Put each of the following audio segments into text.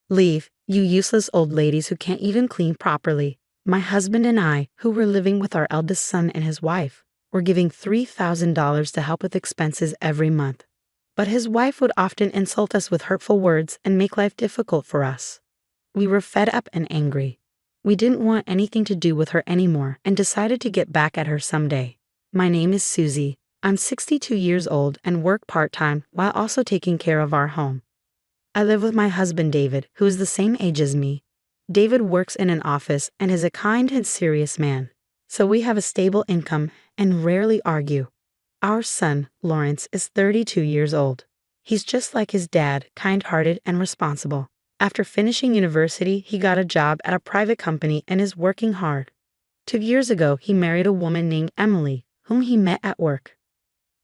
"Leave, you useless old ladies who can't even clean properly." My husband and I, who were living with our eldest son and his wife, were giving $3,000 to help with expenses every month. But his wife would often insult us with hurtful words and make life difficult for us. We were fed up and angry. We didn't want anything to do with her anymore and decided to get back at her someday. My name is Susie. I'm 62 years old and work part-time while also taking care of our home. I live with my husband David, who is the same age as me. David works in an office and is a kind and serious man, so we have a stable income and rarely argue. Our son, Lawrence, is 32 years old. He's just like his dad, kind-hearted and responsible. After finishing university, he got a job at a private company and is working hard. 2 years ago, he married a woman named Emily, whom he met at work.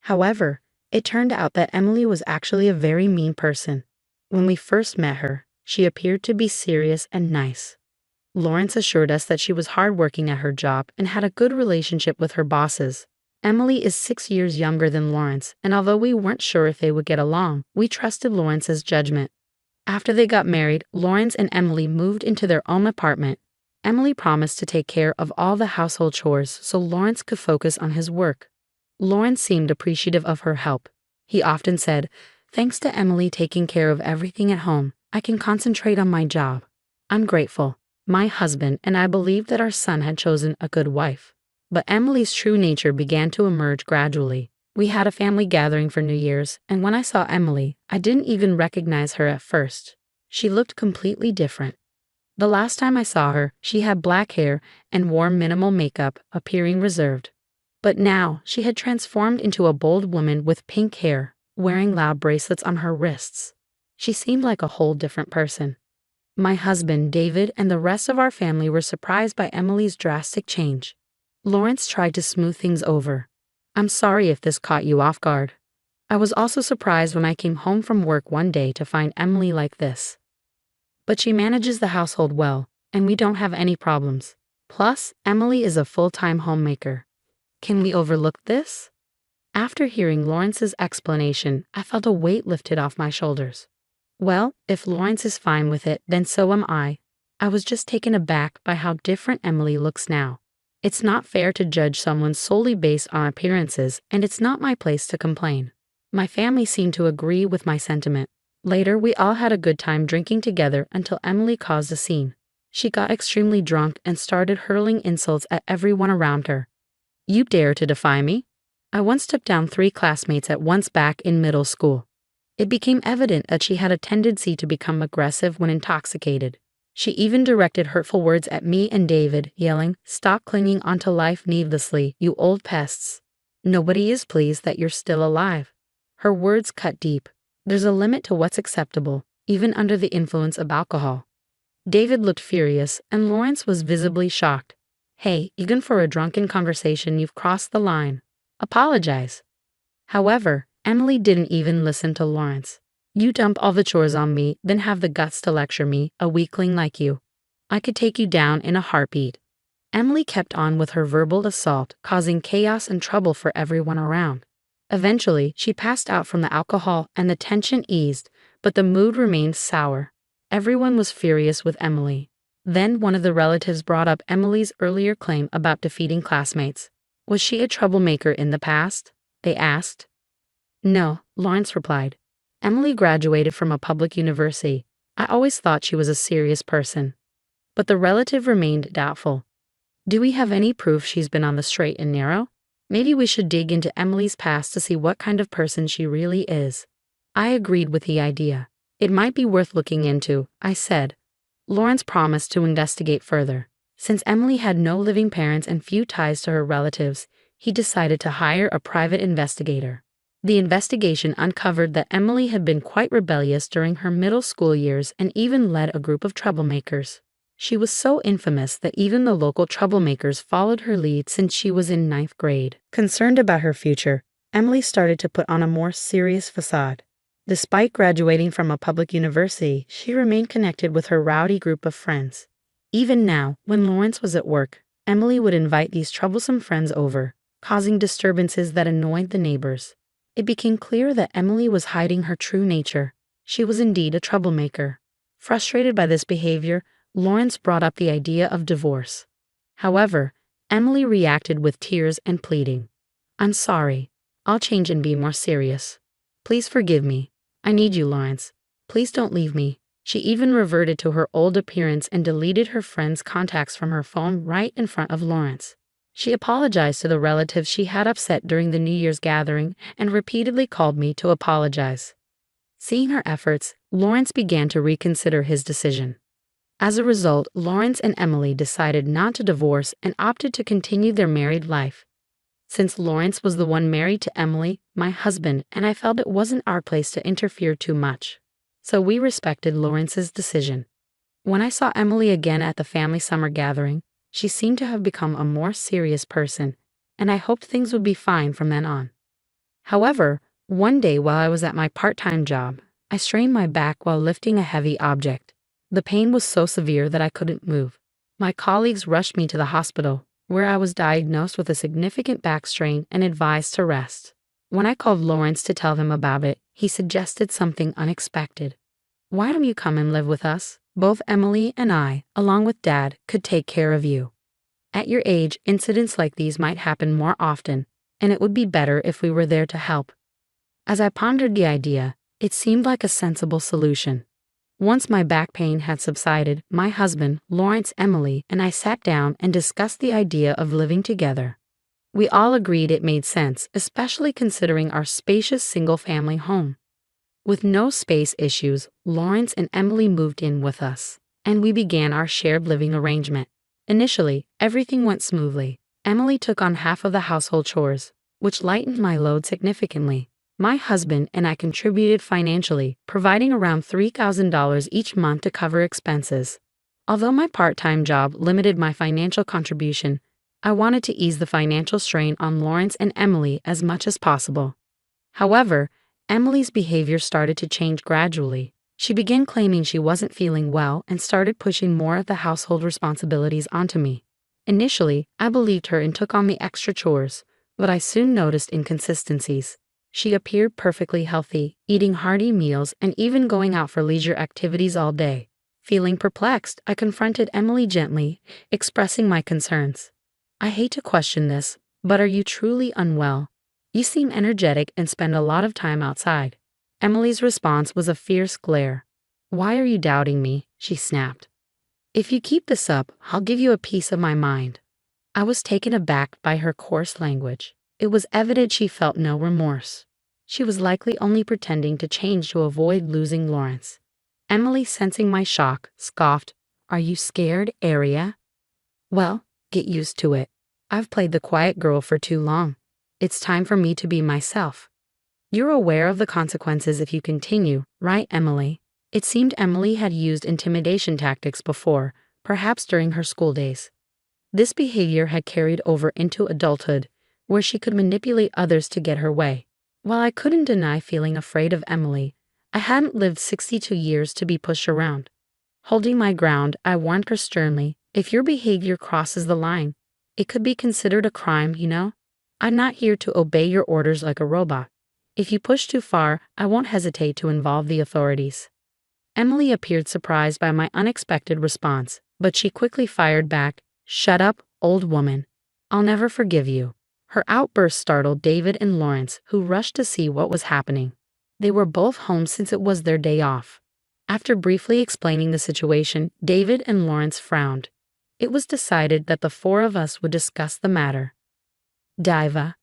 However, it turned out that Emily was actually a very mean person. When we first met her, she appeared to be serious and nice. Lawrence assured us that she was hardworking at her job and had a good relationship with her bosses. Emily is 6 years younger than Lawrence, and although we weren't sure if they would get along, we trusted Lawrence's judgment. After they got married, Lawrence and Emily moved into their own apartment. Emily promised to take care of all the household chores so Lawrence could focus on his work. Lawrence seemed appreciative of her help. He often said, "Thanks to Emily taking care of everything at home, I can concentrate on my job." I'm grateful. My husband and I believed that our son had chosen a good wife. But Emily's true nature began to emerge gradually. We had a family gathering for New Year's, and when I saw Emily, I didn't even recognize her at first. She looked completely different. The last time I saw her, she had black hair and wore minimal makeup, appearing reserved. But now, she had transformed into a bold woman with pink hair, wearing loud bracelets on her wrists. She seemed like a whole different person. My husband, David, and the rest of our family were surprised by Emily's drastic change. Lawrence tried to smooth things over. "I'm sorry if this caught you off guard." I was also surprised when I came home from work one day to find Emily like this. But she manages the household well, and we don't have any problems. Plus, Emily is a full-time homemaker. Can we overlook this? After hearing Lawrence's explanation, I felt a weight lifted off my shoulders. Well, if Lawrence is fine with it, then so am I. I was just taken aback by how different Emily looks now. It's not fair to judge someone solely based on appearances, and it's not my place to complain. My family seemed to agree with my sentiment. Later, we all had a good time drinking together until Emily caused a scene. She got extremely drunk and started hurling insults at everyone around her. "You dare to defy me?" I once took down 3 classmates at once back in middle school. It became evident that she had a tendency to become aggressive when intoxicated. She even directed hurtful words at me and David, yelling, "Stop clinging onto life needlessly, you old pests. Nobody is pleased that you're still alive." Her words cut deep. There's a limit to what's acceptable, even under the influence of alcohol. David looked furious, and Lawrence was visibly shocked. "Hey, even for a drunken conversation, you've crossed the line. Apologize." However, Emily didn't even listen to Lawrence. "You dump all the chores on me, then have the guts to lecture me, a weakling like you. I could take you down in a heartbeat." Emily kept on with her verbal assault, causing chaos and trouble for everyone around. Eventually, she passed out from the alcohol and the tension eased, but the mood remained sour. Everyone was furious with Emily. Then one of the relatives brought up Emily's earlier claim about defeating classmates. "Was she a troublemaker in the past?" they asked. "No," Lawrence replied. "Emily graduated from a public university. I always thought she was a serious person." But the relative remained doubtful. "Do we have any proof she's been on the straight and narrow? Maybe we should dig into Emily's past to see what kind of person she really is." I agreed with the idea. "It might be worth looking into," I said. Lawrence promised to investigate further. Since Emily had no living parents and few ties to her relatives, he decided to hire a private investigator. The investigation uncovered that Emily had been quite rebellious during her middle school years and even led a group of troublemakers. She was so infamous that even the local troublemakers followed her lead since she was in 9th grade. Concerned about her future, Emily started to put on a more serious facade. Despite graduating from a public university, she remained connected with her rowdy group of friends. Even now, when Lawrence was at work, Emily would invite these troublesome friends over, causing disturbances that annoyed the neighbors. It became clear that Emily was hiding her true nature. She was indeed a troublemaker. Frustrated by this behavior, Lawrence brought up the idea of divorce. However, Emily reacted with tears and pleading. "I'm sorry. I'll change and be more serious. Please forgive me. I need you, Lawrence. Please don't leave me." She even reverted to her old appearance and deleted her friends' contacts from her phone right in front of Lawrence. She apologized to the relatives she had upset during the New Year's gathering and repeatedly called me to apologize. Seeing her efforts, Lawrence began to reconsider his decision. As a result, Lawrence and Emily decided not to divorce and opted to continue their married life. Since Lawrence was the one married to Emily, my husband, and I felt it wasn't our place to interfere too much. So we respected Lawrence's decision. When I saw Emily again at the family summer gathering, she seemed to have become a more serious person, and I hoped things would be fine from then on. However, one day while I was at my part-time job, I strained my back while lifting a heavy object. The pain was so severe that I couldn't move. My colleagues rushed me to the hospital, where I was diagnosed with a significant back strain and advised to rest. When I called Lawrence to tell him about it, he suggested something unexpected. "Why don't you come and live with us? Both Emily and I, along with Dad, could take care of you. At your age, incidents like these might happen more often, and it would be better if we were there to help." As I pondered the idea, it seemed like a sensible solution. Once my back pain had subsided, my husband, Lawrence, Emily, and I sat down and discussed the idea of living together. We all agreed it made sense, especially considering our spacious single-family home. With no space issues, Lawrence and Emily moved in with us, and we began our shared living arrangement. Initially, everything went smoothly. Emily took on half of the household chores, which lightened my load significantly. My husband and I contributed financially, providing around $3,000 each month to cover expenses. Although my part-time job limited my financial contribution, I wanted to ease the financial strain on Lawrence and Emily as much as possible. However, Emily's behavior started to change gradually. She began claiming she wasn't feeling well and started pushing more of the household responsibilities onto me. Initially, I believed her and took on the extra chores, but I soon noticed inconsistencies. She appeared perfectly healthy, eating hearty meals and even going out for leisure activities all day. Feeling perplexed, I confronted Emily gently, expressing my concerns. "I hate to question this, but are you truly unwell? You seem energetic and spend a lot of time outside." Emily's response was a fierce glare. "Why are you doubting me?" she snapped. "If you keep this up, I'll give you a piece of my mind." I was taken aback by her coarse language. It was evident she felt no remorse. She was likely only pretending to change to avoid losing Lawrence. Emily, sensing my shock, scoffed, "Are you scared, Aria?" "Well, get used to it. I've played the quiet girl for too long. It's time for me to be myself." "You're aware of the consequences if you continue, right, Emily?" It seemed Emily had used intimidation tactics before, perhaps during her school days. This behavior had carried over into adulthood, where she could manipulate others to get her way. While I couldn't deny feeling afraid of Emily, I hadn't lived 62 years to be pushed around. Holding my ground, I warned her sternly, "If your behavior crosses the line, it could be considered a crime, you know? I'm not here to obey your orders like a robot. If you push too far, I won't hesitate to involve the authorities." Emily appeared surprised by my unexpected response, but she quickly fired back, "Shut up, old woman. I'll never forgive you." Her outburst startled David and Lawrence, who rushed to see what was happening. They were both home since it was their day off. After briefly explaining the situation, David and Lawrence frowned. It was decided that the four of us would discuss the matter. "Diva."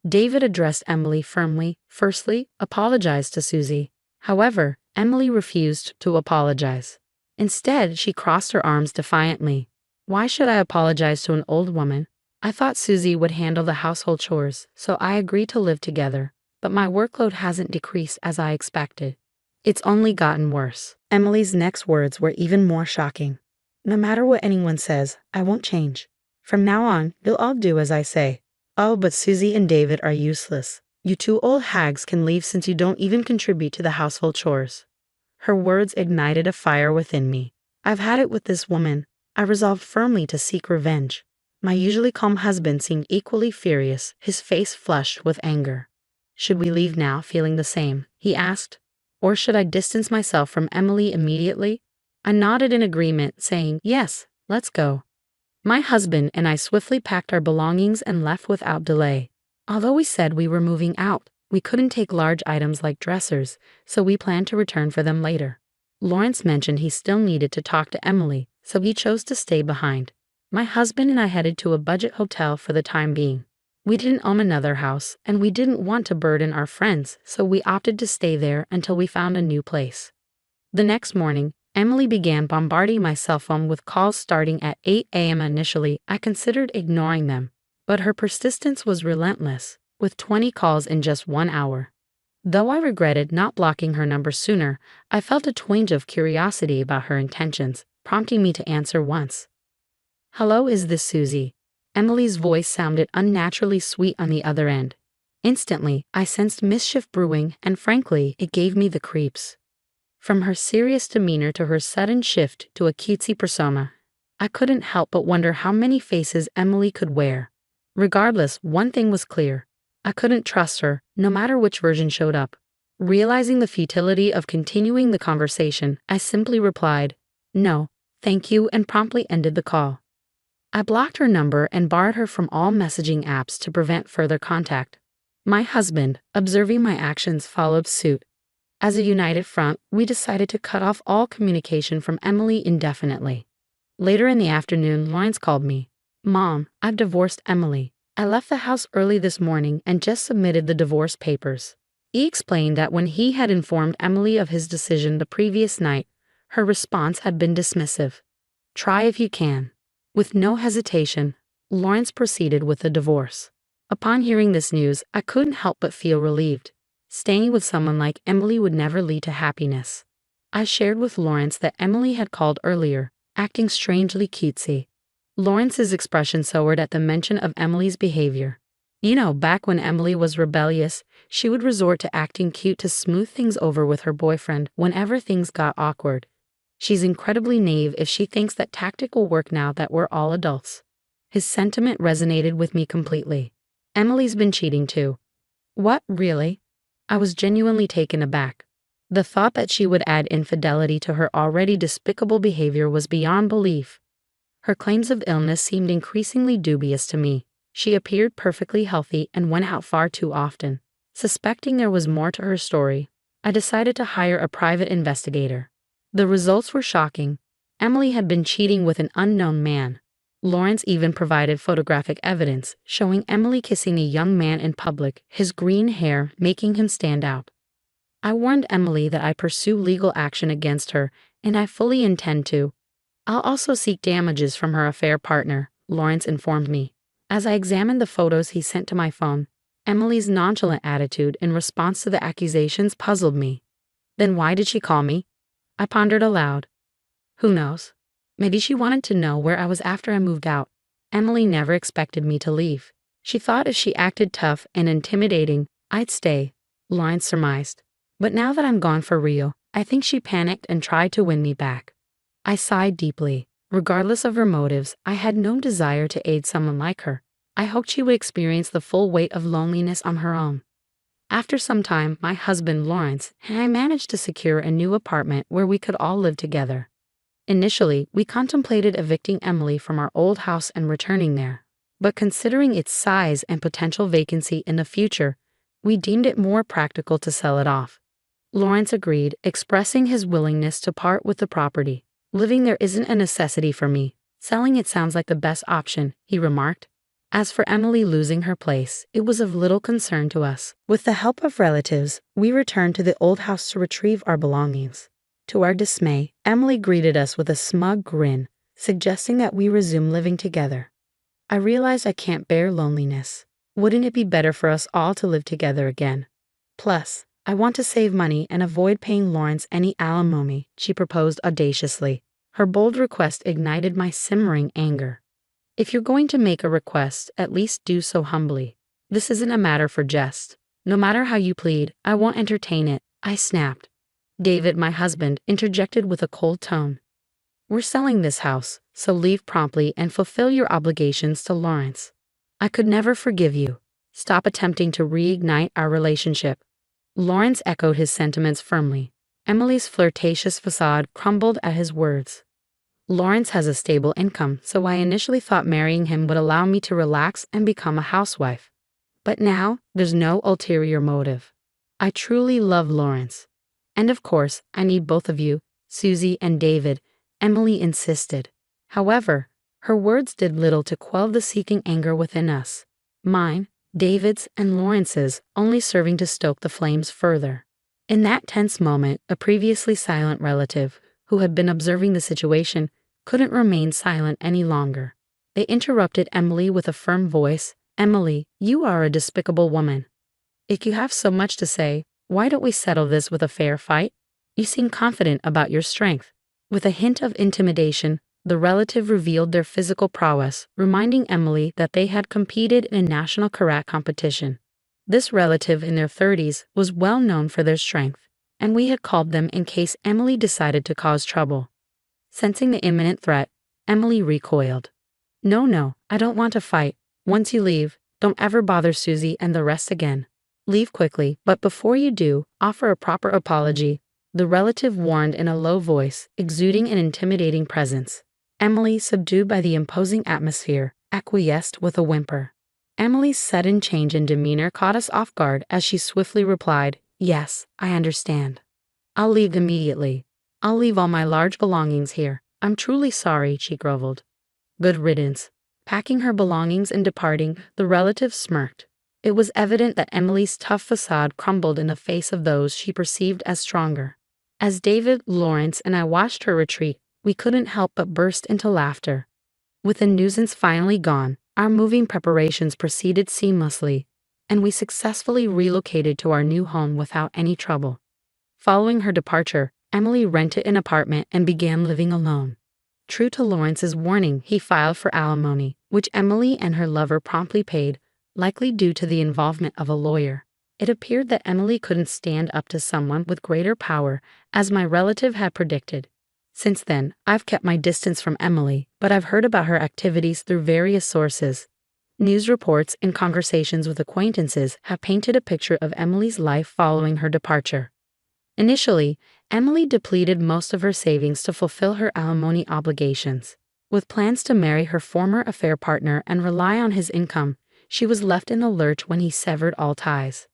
David addressed Emily firmly. "Firstly, apologize to Susie." However, Emily refused to apologize. Instead, she crossed her arms defiantly. "Why should I apologize to an old woman? I thought Susie would handle the household chores, so I agreed to live together, but my workload hasn't decreased as I expected. It's only gotten worse." Emily's next words were even more shocking. "No matter what anyone says, I won't change. From now on, you'll all do as I say. Oh, but Susie and David are useless. You two old hags can leave since you don't even contribute to the household chores." Her words ignited a fire within me. I've had it with this woman. I resolved firmly to seek revenge. My usually calm husband seemed equally furious, his face flushed with anger. "Should we leave now feeling the same?" he asked. "Or should I distance myself from Emily immediately?" I nodded in agreement, saying, "Yes, let's go." My husband and I swiftly packed our belongings and left without delay. Although we said we were moving out, we couldn't take large items like dressers, so we planned to return for them later. Lawrence mentioned he still needed to talk to Emily, so he chose to stay behind. My husband and I headed to a budget hotel for the time being. We didn't own another house, and we didn't want to burden our friends, so we opted to stay there until we found a new place. The next morning, Emily began bombarding my cell phone with calls starting at 8 a.m. Initially, I considered ignoring them, but her persistence was relentless, with 20 calls in just 1 hour. Though I regretted not blocking her number sooner, I felt a twinge of curiosity about her intentions, prompting me to answer once. "Hello, is this Susie?" Emily's voice sounded unnaturally sweet on the other end. Instantly, I sensed mischief brewing, and frankly, it gave me the creeps. From her serious demeanor to her sudden shift to a cutesy persona, I couldn't help but wonder how many faces Emily could wear. Regardless, one thing was clear. I couldn't trust her, no matter which version showed up. Realizing the futility of continuing the conversation, I simply replied, "No, thank you," and promptly ended the call. I blocked her number and barred her from all messaging apps to prevent further contact. My husband, observing my actions, followed suit. As a united front, we decided to cut off all communication from Emily indefinitely. Later in the afternoon, Lawrence called me. "Mom, I've divorced Emily. I left the house early this morning and just submitted the divorce papers." He explained that when he had informed Emily of his decision the previous night, her response had been dismissive. "Try if you can." With no hesitation, Lawrence proceeded with the divorce. Upon hearing this news, I couldn't help but feel relieved. Staying with someone like Emily would never lead to happiness. I shared with Lawrence that Emily had called earlier, acting strangely cutesy. Lawrence's expression soured at the mention of Emily's behavior. Back when Emily was rebellious, she would resort to acting cute to smooth things over with her boyfriend whenever things got awkward. She's incredibly naive if she thinks that tactic will work now that we're all adults. His sentiment resonated with me completely. Emily's been cheating too. What, really? I was genuinely taken aback. The thought that she would add infidelity to her already despicable behavior was beyond belief. Her claims of illness seemed increasingly dubious to me. She appeared perfectly healthy and went out far too often. Suspecting there was more to her story, I decided to hire a private investigator. The results were shocking. Emily had been cheating with an unknown man. Lawrence even provided photographic evidence showing Emily kissing a young man in public, his green hair making him stand out. I warned Emily that I pursue legal action against her, and I fully intend to. I'll also seek damages from her affair partner, Lawrence informed me. As I examined the photos he sent to my phone, Emily's nonchalant attitude in response to the accusations puzzled me. Then why did she call me? I pondered aloud. Who knows? Maybe she wanted to know where I was after I moved out. Emily never expected me to leave. She thought if she acted tough and intimidating, I'd stay, Lawrence surmised. But now that I'm gone for real, I think she panicked and tried to win me back. I sighed deeply. Regardless of her motives, I had no desire to aid someone like her. I hoped she would experience the full weight of loneliness on her own. After some time, my husband Lawrence and I managed to secure a new apartment where we could all live together. Initially, we contemplated evicting Emily from our old house and returning there. But considering its size and potential vacancy in the future, we deemed it more practical to sell it off. Lawrence agreed, expressing his willingness to part with the property. Living there isn't a necessity for me. Selling it sounds like the best option, he remarked. As for Emily losing her place, it was of little concern to us. With the help of relatives, we returned to the old house to retrieve our belongings. To our dismay, Emily greeted us with a smug grin, suggesting that we resume living together. I realized I can't bear loneliness. Wouldn't it be better for us all to live together again? Plus, I want to save money and avoid paying Lawrence any alimony, she proposed audaciously. Her bold request ignited my simmering anger. If you're going to make a request, at least do so humbly. This isn't a matter for jest. No matter how you plead, I won't entertain it, I snapped. David, my husband, interjected with a cold tone. We're selling this house, so leave promptly and fulfill your obligations to Lawrence. I could never forgive you. Stop attempting to reignite our relationship. Lawrence echoed his sentiments firmly. Emily's flirtatious facade crumbled at his words. Lawrence has a stable income, so I initially thought marrying him would allow me to relax and become a housewife. But now, there's no ulterior motive. I truly love Lawrence. And of course, I need both of you, Susie and David, Emily insisted. However, her words did little to quell the seeking anger within us. Mine, David's, and Lawrence's, only serving to stoke the flames further. In that tense moment, a previously silent relative, who had been observing the situation, couldn't remain silent any longer. They interrupted Emily with a firm voice. Emily, you are a despicable woman. If you have so much to say, why don't we settle this with a fair fight? You seem confident about your strength. With a hint of intimidation, the relative revealed their physical prowess, reminding Emily that they had competed in a national karate competition. This relative in their 30s was well known for their strength, and we had called them in case Emily decided to cause trouble. Sensing the imminent threat, Emily recoiled. No, I don't want to fight. Once you leave, don't ever bother Susie and the rest again. Leave quickly, but before you do, offer a proper apology, the relative warned in a low voice, exuding an intimidating presence. Emily, subdued by the imposing atmosphere, acquiesced with a whimper. Emily's sudden change in demeanor caught us off guard as she swiftly replied, Yes, I understand. I'll leave immediately. I'll leave all my large belongings here. I'm truly sorry, she groveled. Good riddance. Packing her belongings and departing, the relative smirked. It was evident that Emily's tough facade crumbled in the face of those she perceived as stronger. As David, Lawrence, and I watched her retreat, we couldn't help but burst into laughter. With the nuisance finally gone, our moving preparations proceeded seamlessly, and we successfully relocated to our new home without any trouble. Following her departure, Emily rented an apartment and began living alone. True to Lawrence's warning, he filed for alimony, which Emily and her lover promptly paid, likely due to the involvement of a lawyer. It appeared that Emily couldn't stand up to someone with greater power, as my relative had predicted. Since then, I've kept my distance from Emily, but I've heard about her activities through various sources. News reports and conversations with acquaintances have painted a picture of Emily's life following her departure. Initially, Emily depleted most of her savings to fulfill her alimony obligations. With plans to marry her former affair partner and rely on his income, she was left in the lurch when he severed all ties.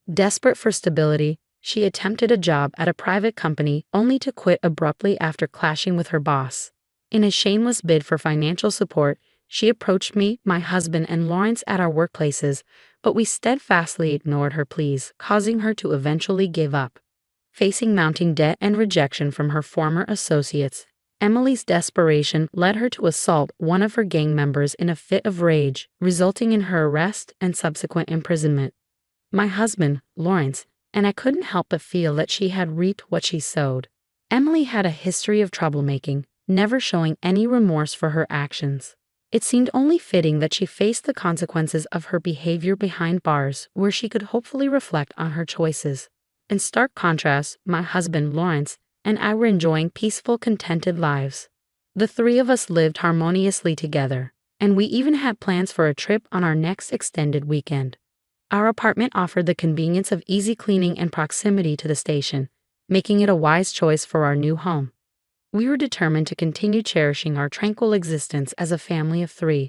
Desperate for stability, she attempted a job at a private company only to quit abruptly after clashing with her boss. In a shameless bid for financial support, she approached me, my husband, and Lawrence at our workplaces, but we steadfastly ignored her pleas, causing her to eventually give up. Facing mounting debt and rejection from her former associates, Emily's desperation led her to assault one of her gang members in a fit of rage, resulting in her arrest and subsequent imprisonment. My husband, Lawrence, and I couldn't help but feel that she had reaped what she sowed. Emily had a history of troublemaking, never showing any remorse for her actions. It seemed only fitting that she face the consequences of her behavior behind bars, where she could hopefully reflect on her choices. In stark contrast, my husband, Lawrence, and I were enjoying peaceful, contented lives. The three of us lived harmoniously together, and we even had plans for a trip on our next extended weekend. Our apartment offered the convenience of easy cleaning and proximity to the station, making it a wise choice for our new home. We were determined to continue cherishing our tranquil existence as a family of three,